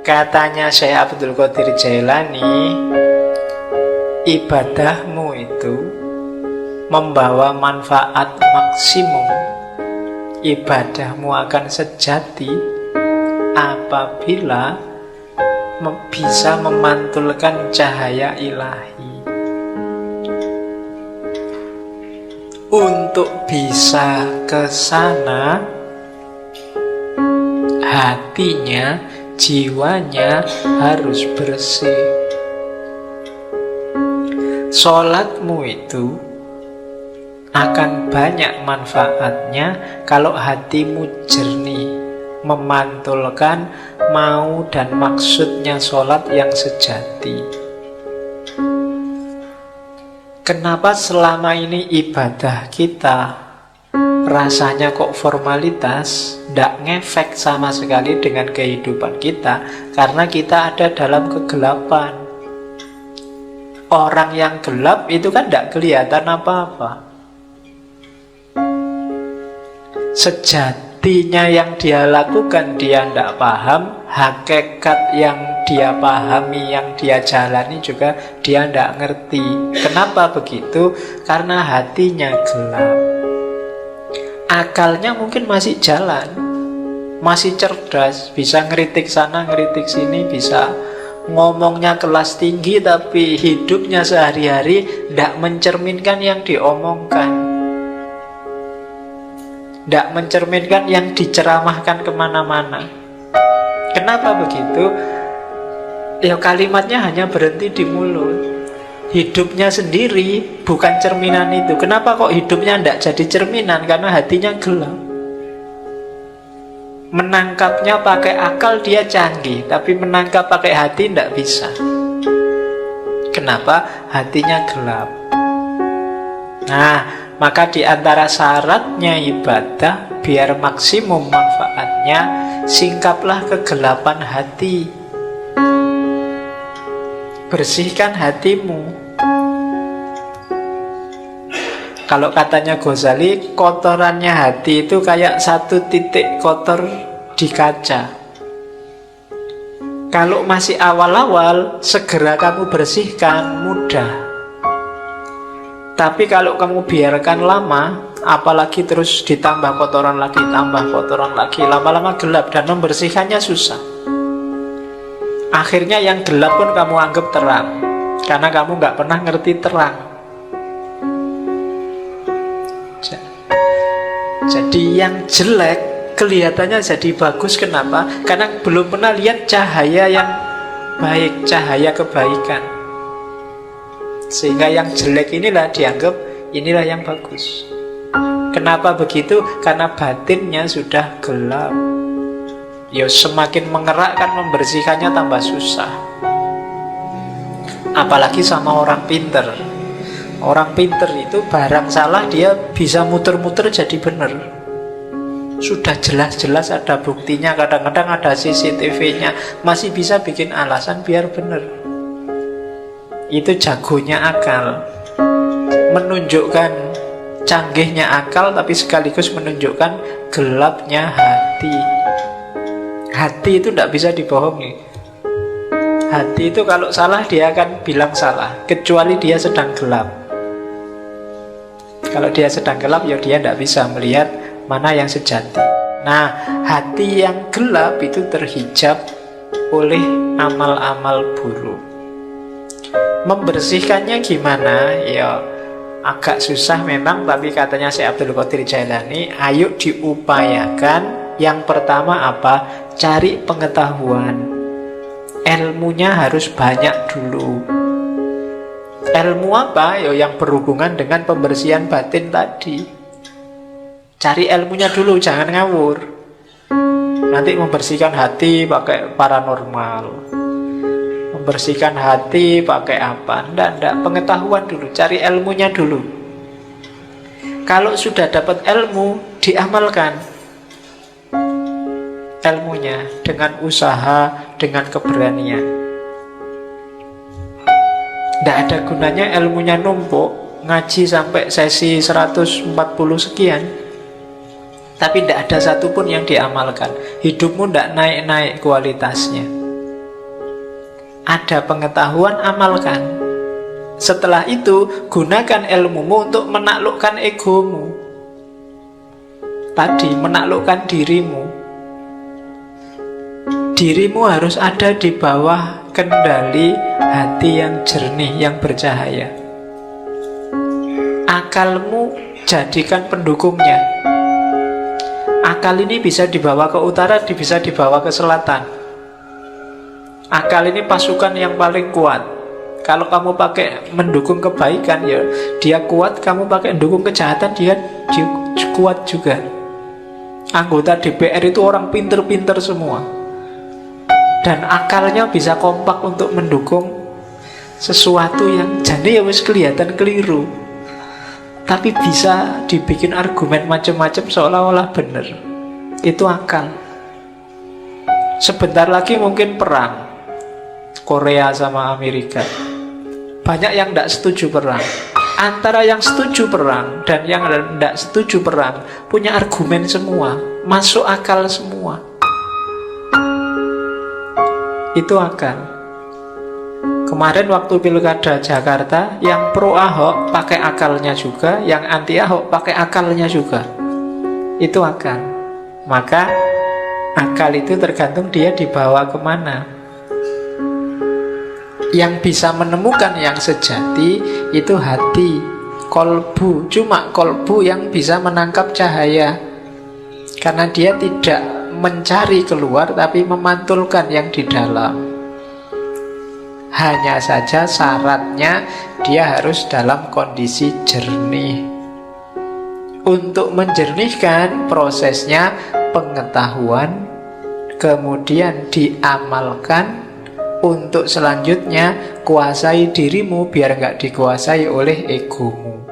Katanya Syekh Abdul Qadir Jailani, ibadahmu itu membawa manfaat maksimum. Ibadahmu akan sejati apabila bisa memantulkan cahaya ilahi. Untuk bisa ke sana, hatinya, jiwanya harus bersih. Sholatmu itu akan banyak manfaatnya kalau hatimu jernih, memantulkan mau dan maksudnya sholat yang sejati. Kenapa selama ini ibadah kita rasanya kok formalitas, tidak ngefek sama sekali dengan kehidupan kita? Karena kita ada dalam kegelapan. Orang yang gelap itu kan tidak kelihatan apa-apa. Sejatinya yang dia lakukan dia tidak paham, hakikat yang dia pahami, yang dia jalani juga dia tidak ngerti. Kenapa begitu? Karena hatinya gelap. Akalnya mungkin masih jalan, masih cerdas, bisa ngeritik sana, ngeritik sini, bisa ngomongnya kelas tinggi, tapi hidupnya sehari-hari tidak mencerminkan yang diomongkan, tidak mencerminkan yang diceramahkan kemana-mana. Kenapa begitu? Ya kalimatnya hanya berhenti di mulut. Hidupnya sendiri bukan cerminan itu. Kenapa kok hidupnya tidak jadi cerminan? Karena hatinya gelap. Menangkapnya pakai akal dia canggih, tapi menangkap pakai hati tidak bisa. Kenapa? Hatinya gelap. Nah, maka di antara syaratnya ibadah biar maksimum manfaatnya, singkaplah kegelapan hati. Bersihkan hatimu. Kalau katanya Ghazali, kotorannya hati itu kayak satu titik kotor di kaca. Kalau masih awal-awal, segera kamu bersihkan, mudah. Tapi kalau kamu biarkan lama, apalagi terus ditambah kotoran lagi, tambah kotoran lagi, lama-lama gelap dan membersihkannya susah. Akhirnya yang gelap pun kamu anggap terang, karena kamu nggak pernah ngerti terang. Jadi yang jelek kelihatannya jadi bagus. Kenapa? Karena belum pernah lihat cahaya yang baik, cahaya kebaikan. Sehingga yang jelek inilah dianggap inilah yang bagus. Kenapa begitu? Karena batinnya sudah gelap. Ya semakin mengerakkan, membersihkannya tambah susah. Apalagi sama orang pinter. Orang pinter itu barang salah dia bisa muter-muter jadi benar. Sudah jelas-jelas ada buktinya, kadang-kadang ada CCTV-nya, masih bisa bikin alasan biar benar. Itu jagonya akal. Menunjukkan canggihnya akal, tapi sekaligus menunjukkan gelapnya hati. Hati itu tidak bisa dibohongi. Hati itu kalau salah dia akan bilang salah, kecuali dia sedang gelap. Kalau dia sedang gelap, ya dia tidak bisa melihat mana yang sejati. Nah, hati yang gelap itu terhijab oleh amal-amal buruk. Membersihkannya gimana? Ya agak susah memang, tapi katanya Syekh Abdul Qadir Jailani, ayo diupayakan. Yang pertama apa? Cari pengetahuan. Ilmunya harus banyak dulu. Ilmu apa? Ya yang berhubungan dengan pembersihan batin tadi. Cari ilmunya dulu, jangan ngawur. Nanti membersihkan hati pakai paranormal, membersihkan hati pakai apa? Nggak. Pengetahuan dulu, cari ilmunya dulu. Kalau sudah dapat ilmu, diamalkan ilmunya dengan usaha, dengan keberanian. Tidak ada gunanya ilmunya numpuk, ngaji sampai sesi 140 sekian, tapi tidak ada satupun yang diamalkan. Hidupmu tidak naik-naik kualitasnya. Ada pengetahuan, amalkan. Setelah itu, gunakan ilmumu untuk menaklukkan egomu. Tadi, menaklukkan dirimu. Dirimu harus ada di bawah kendali hati yang jernih, yang bercahaya. Akalmu jadikan pendukungnya. Akal ini bisa dibawa ke utara, bisa dibawa ke selatan. Akal ini pasukan yang paling kuat. Kalau kamu pakai mendukung kebaikan, ya dia kuat. Kamu pakai mendukung kejahatan, dia kuat juga. Anggota DPR itu orang pinter-pinter semua. Dan akalnya bisa kompak untuk mendukung sesuatu yang jadi ya wis kelihatan keliru, tapi bisa dibikin argumen macam-macam seolah-olah benar. Itu akal. Sebentar lagi mungkin perang Korea sama Amerika. Banyak yang tidak setuju perang. Antara yang setuju perang dan yang tidak setuju perang punya argumen semua, masuk akal semua. Itu akal. Kemarin waktu pilkada Jakarta, yang pro Ahok pakai akalnya juga, yang anti Ahok pakai akalnya juga. Itu akal. Maka akal itu tergantung dia dibawa kemana. Yang bisa menemukan yang sejati itu hati, kolbu. Cuma kolbu yang bisa menangkap cahaya, karena dia tidak mencari keluar, tapi memantulkan yang di dalam. Hanya saja syaratnya dia harus dalam kondisi jernih. Untuk menjernihkan prosesnya pengetahuan, kemudian diamalkan. Untuk selanjutnya kuasai dirimu biar nggak dikuasai oleh egomu.